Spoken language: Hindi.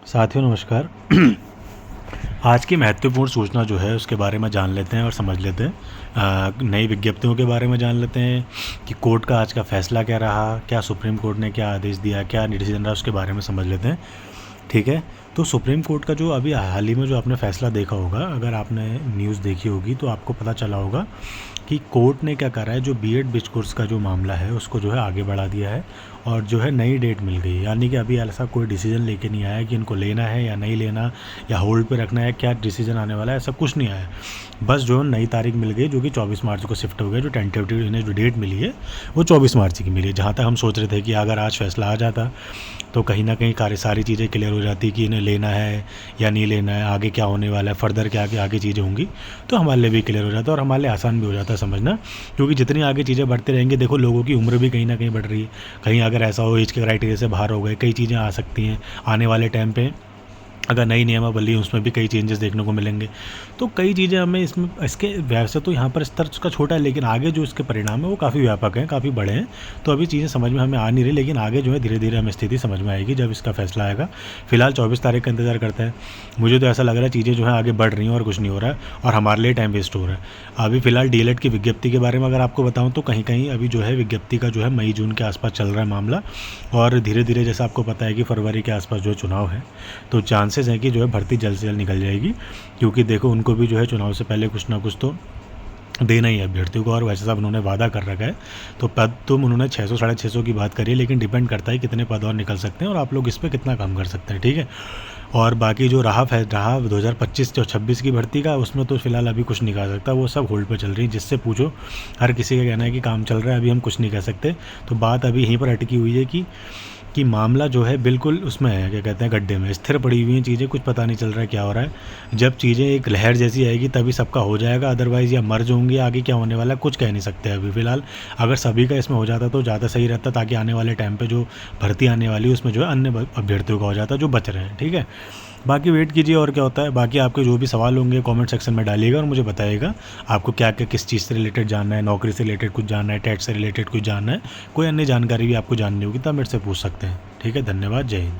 साथियों नमस्कार। आज की महत्वपूर्ण सूचना जो है उसके बारे में जान लेते हैं और समझ लेते हैं। नई विज्ञप्तियों के बारे में जान लेते हैं कि कोर्ट का आज का फैसला क्या रहा, क्या सुप्रीम कोर्ट ने क्या आदेश दिया, क्या डिसीजन रहा, उसके बारे में समझ लेते हैं। ठीक है। तो सुप्रीम कोर्ट का जो अभी हाल ही में जो आपने फैसला देखा होगा, अगर आपने न्यूज़ देखी होगी तो आपको पता चला होगा कि कोर्ट ने क्या करा है, जो बीएड बिच कोर्स का जो मामला है उसको जो है आगे बढ़ा दिया है और जो है नई डेट मिल गई है। यानी कि अभी ऐसा कोई डिसीजन लेके नहीं आया कि इनको लेना है या नहीं लेना या होल्ड पे रखना है, क्या डिसीजन आने वाला है, ऐसा कुछ नहीं आया। बस जो नई तारीख मिल गई जो कि 24 मार्च को शिफ्ट हो गया। जो टेंटेटिव इन्हें जो डेट मिली है वो 24 मार्च की मिली है। जहाँ तक हम सोच रहे थे कि अगर आज फैसला आ जाता तो कहीं ना कहीं सारी चीज़ें क्लियर हो जाती कि इन्हें लेना है या नहीं लेना है, आगे क्या होने वाला है, फर्दर क्या आगे चीज़ें होंगी, तो हमारे लिए भी क्लियर हो जाता है और हमारे लिए आसान भी हो जाता है समझना। क्योंकि जितनी आगे चीज़ें बढ़ती रहेंगी, देखो लोगों की उम्र भी कहीं ना कहीं बढ़ रही है। कहीं अगर ऐसा हो एज के क्राइटेरिया से बाहर हो गए, कई चीज़ें आ सकती हैं आने वाले टाइम पे। अगर नई नियमावली है उसमें भी कई चेंजेस देखने को मिलेंगे। तो कई चीज़ें हमें इसमें इसके वैसे तो यहाँ पर स्तर उसका छोटा है, लेकिन आगे जो इसके परिणाम है वो काफ़ी व्यापक हैं, काफ़ी बड़े हैं। तो अभी चीज़ें समझ में हमें आ नहीं रही, लेकिन आगे जो है धीरे धीरे हमें स्थिति समझ में आएगी जब इसका फैसला आएगा। फिलहाल 24 तारीख का इंतजार करते हैं। मुझे तो ऐसा लग रहा है चीज़ें जो है आगे बढ़ रही हैं और कुछ नहीं हो रहा है और हमारे लिए टाइम वेस्ट हो रहा है। अभी फिलहाल डीएलएड की विज्ञप्ति के बारे में अगर आपको बताऊँ तो कहीं कहीं अभी जो है विज्ञप्ति का जो है मई जून के आसपास चल रहा है मामला। और धीरे धीरे जैसा आपको पता है कि फरवरी के आसपास जो है चुनाव है, तो चांसेस हैं कि जो है भर्ती जल्द से जल्द निकल जाएगी। क्योंकि देखो उनको भी जो है चुनाव से पहले कुछ ना कुछ तो देना ही है अभ्यर्थियों को, और वैसे साहब उन्होंने वादा कर रखा है। तो पद तुम उन्होंने 600 साढ़े 600 की बात करी है, लेकिन डिपेंड करता है कितने पद और निकल सकते हैं और आप लोग इस पर कितना काम कर सकते हैं। ठीक है। और बाकी जो रहा 2025 और 26 की भर्ती का, उसमें तो फिलहाल अभी कुछ नहीं कह सकता, वो सब होल्ड पे चल रही है। जिससे पूछो हर किसी का कहना है कि काम चल रहा है, अभी हम कुछ नहीं कह सकते। तो बात अभी यहीं पर अटकी हुई है कि मामला जो है बिल्कुल उसमें है, क्या कहते हैं, गड्ढे में स्थिर पड़ी हुई हैं चीज़ें, कुछ पता नहीं चल रहा है क्या हो रहा है। जब चीज़ें एक लहर जैसी आएगी तभी सबका हो जाएगा, अदरवाइज़ या मर्ज होंगे, आगे क्या होने वाला है कुछ कह नहीं सकते अभी फ़िलहाल। अगर सभी का इसमें हो जाता तो ज़्यादा सही रहता, ताकि आने वाले टाइम पे जो भर्ती आने वाली है उसमें जो है अन्य अभ्यर्थियों का हो जाता जो बच रहे हैं। ठीक है। बाकी वेट कीजिए और क्या होता है। बाकी आपके जो भी सवाल होंगे कमेंट सेक्शन में डालिएगा और मुझे बताइएगा आपको क्या क्या किस चीज़ से रिलेटेड जानना है, नौकरी से रिलेटेड कुछ जानना है, टेट से रिलेटेड कुछ जानना है, कोई अन्य जानकारी भी आपको जाननी होगी तो आप मेरे से पूछ सकते हैं। ठीक है। धन्यवाद। जय हिंद।